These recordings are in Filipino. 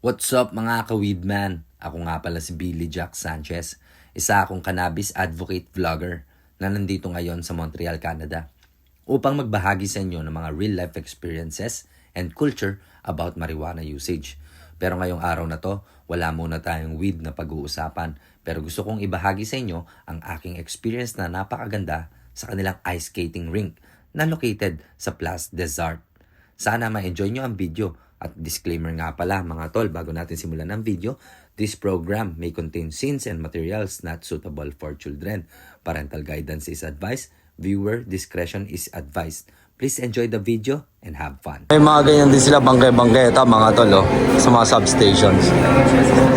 What's up mga ka-weedman? Ako nga pala si Billy Jack Sanchez, isa akong cannabis advocate vlogger na nandito ngayon sa Montreal, Canada upang magbahagi sa inyo ng mga real-life experiences and culture about marijuana usage. Pero ngayong araw na to, wala muna tayong weed na pag-uusapan, pero gusto kong ibahagi sa inyo ang aking experience na napakaganda sa kanilang ice skating rink na located sa Place des Arts. Sana ma-enjoy nyo ang video. At disclaimer nga pala mga tol, bago natin simulan ang video, this program may contain scenes and materials not suitable for children. Parental guidance is advised. Viewer discretion is advised. Please enjoy the video and have fun. May mga ganyan din sila, bangke-bangketa mga tol, sa mga substations.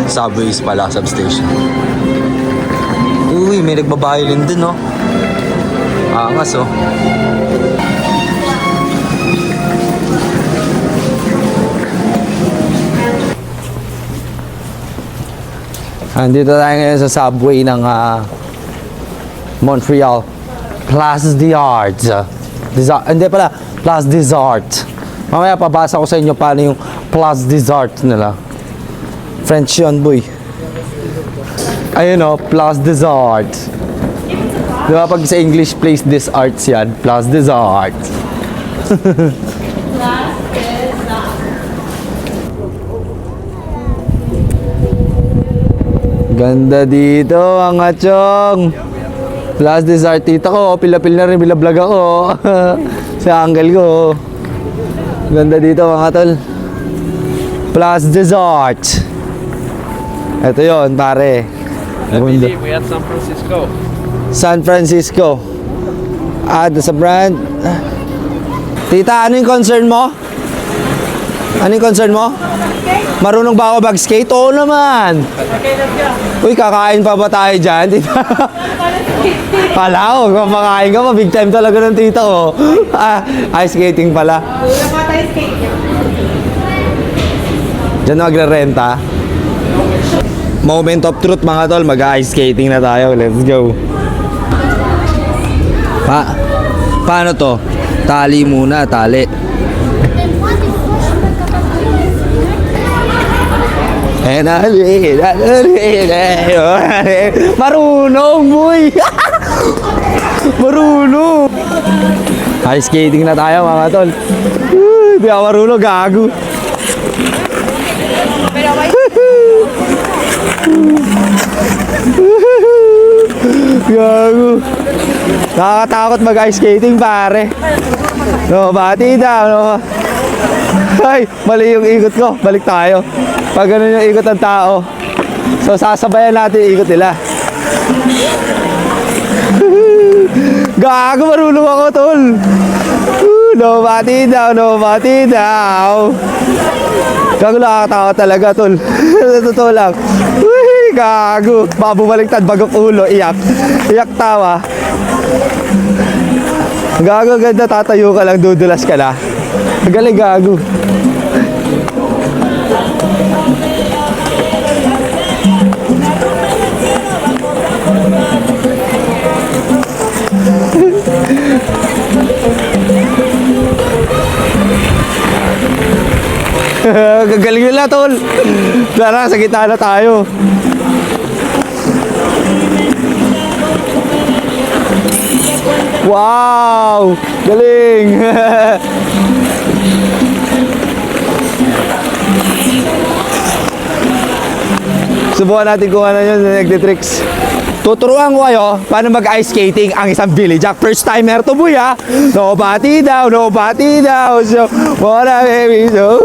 Subways pala, substation. Uy, may nagbabayolin din, Angas, Andito tayo ngayon sa subway ng Montreal. Place des Arts. Hindi pala, Place des Arts. Mamaya pabasa ko sa inyo paano yung Place des Arts nila. French yun, boy. Ayun Place des Arts. Diba pag sa English, Place des Arts yan. Place des Arts. Ganda dito, mga chong. Place des Arts, tita ko. Pila-pil na rin, bilablog ako. Sa uncle ko. Ganda dito, mga tol. Place des Arts. Ito yon pare. We had San Francisco. San Francisco. Sa brand. Tita, ano yung concern mo? Ano yung concern mo? Marunong ba ako mag-skate? Oo naman. Uy, kakain pa ba tayo dyan, tita? Kala ko, kapakain ka pa. Big time talaga ng tita ko. Ice skating pala. Diyan magre-renta. Moment of truth mga tol. Mag-ice skating na tayo. Let's go. Paano to? Tali muna, tali. Marunong, boy. Marunong. Ice skating na tayo mga tol. Hindi ako marunong, gago. Gago. Nakakatakot mag-ice skating, pare. Bati daw, Ay, mali yung ikot ko. Balik tayo. Pag ganun yung ikot ng tao, so sasabayan natin yung ikot nila. Gago, marunong ako, tol. Bati daw. Gago, nakakatakot talaga, tol. Totoo lang. Uy, gago. Baka bumaliktad, bagok ulo, iyak. Iyak tawa. Gago, ganda, tatayo ka lang, dudulas ka na. Galing, gago. Gagaling nila, tol. Tara, sa gitna na tayo. Wow! Galing! Subukan natin kung ano yun, nagtitricks. Tuturuan ko kayo paano mag-ice skating ang isang Billy Jack. First timer to, boy, ha? Nobody daw. So, wanna baby, so,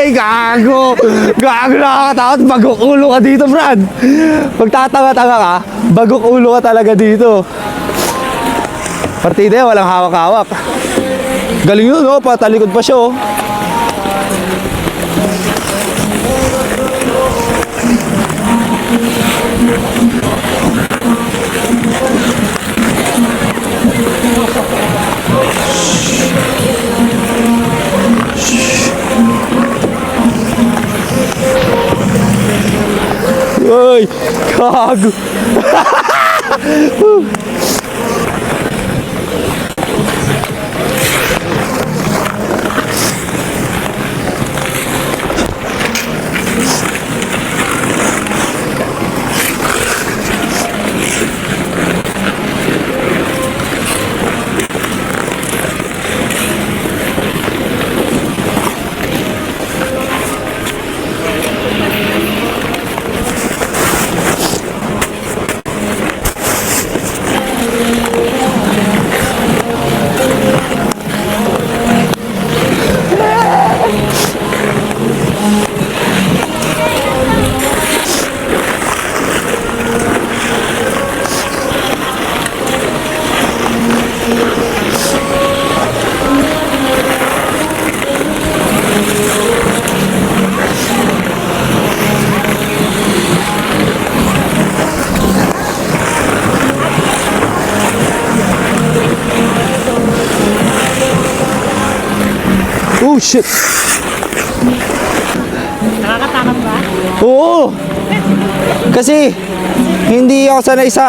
gago! Gago, nakakatakot. Bagok ulo ka dito, Brad. Magtatanga-tanga ka, bagok ulo ka talaga dito. Partida, walang hawak-hawak. Galing yun, patalikod pa siya, Gago. Oh shit. Nakakatakot ba? Oo. Kasi hindi ako sanay sa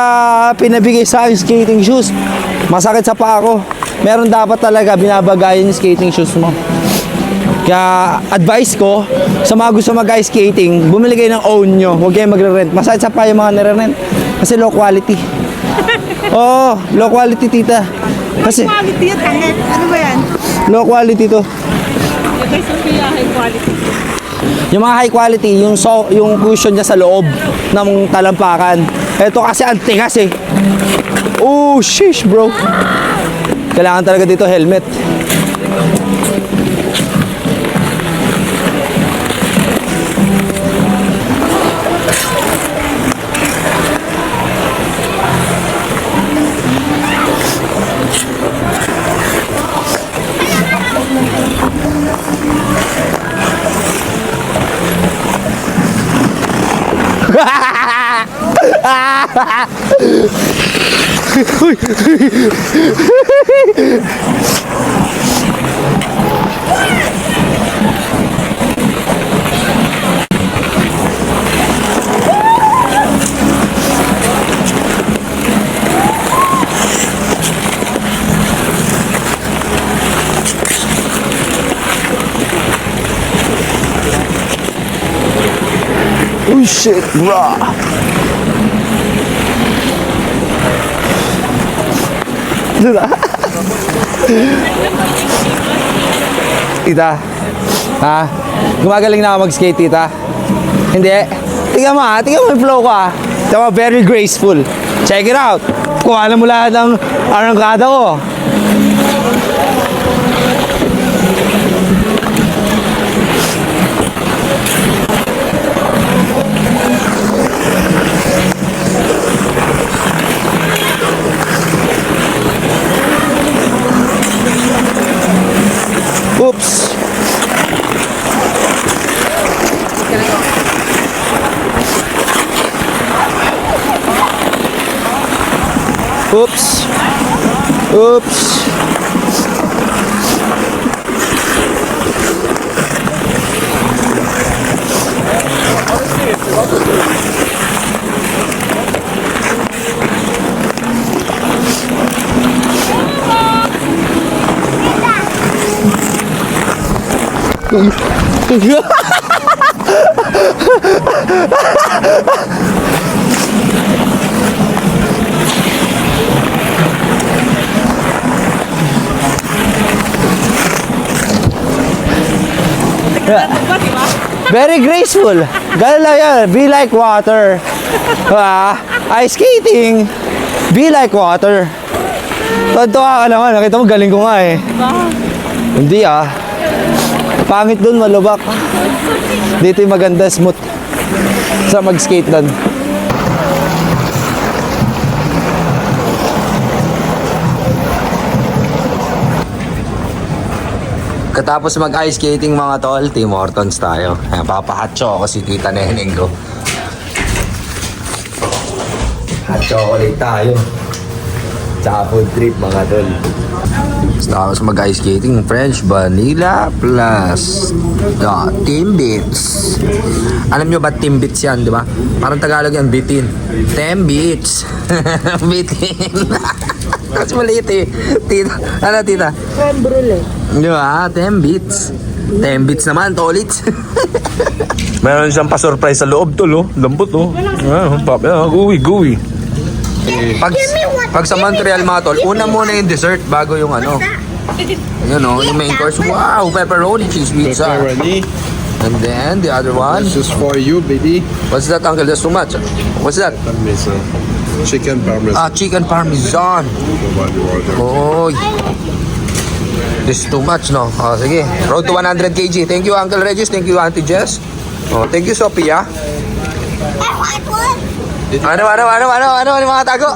pinabigay sa akin skating shoes. Masakit sa paa ko. Meron dapat talaga binabagayan yung skating shoes mo. Kaya advice ko sa mga gusto mag-ice skating, bumili kayo ng own nyo. Huwag kayo magre-rent. Masakit sa paa yung mga nire-rent. Kasi low quality. Oo, low quality tita. Kasi Quality yun, tangit. Ano ba yan? low quality to. Yung kay Sophia, high quality. Yung mga high quality, yung cushion niya sa loob ng talampakan. Ito kasi antigas eh. Oh, sheesh bro. Kailangan talaga dito helmet. Oh shit, bro. Diba? Tita, ha? Gumagaling na ako mag-skate, tita? Hindi? Tingnan mo ha, tingnan mo yung flow ko ha. Tingnan mo, very graceful. Check it out. Kuha na mo lahat ng arangkada ko. Oops. Oops. Oops. Very graceful. Ganun lang yan. Be like water. Ice skating. Be like water. Tontuwa ka naman. Nakita mo, galing ko nga eh. Hindi ah. Pangit dun, malubak. Dito yung maganda, smooth. Sa mag-skate dun. Katapos mag-ice skating mga tol, Tim Hortons tayo. Ayan, papahat choco si Tita Neneng ko. Hot chocolate tayo. Tsaka food trip mga tol. Tapos mag-ice skating, French vanilla plus Timbits. Alam nyo ba Timbits yan, di ba? Parang Tagalog yan, bitin. Timbits. Bitin. Mas maliit eh. Tita, ano tita? Creme brulee. Di ba? Timbits. Timbits naman, tolits. Meron siyang pa-surprise sa loob tol, oh. Lambot, oh. Gooey. Pag sa Montreal mga tol, una muna yung dessert bago yung ano. Yun o, yung main course. Wow, pepperoni cheese pizza. Pepperoni. And then the other one. This is for you, baby. What's that, uncle? That's too much. What's that? Parmesan. Chicken parmesan. Chicken parmesan. Oy. This is too much, no? Sige. Road to 100 kg. Thank you, Uncle Regis. Thank you, Auntie Jess. Thank you, Sophia. Ano, mga tago?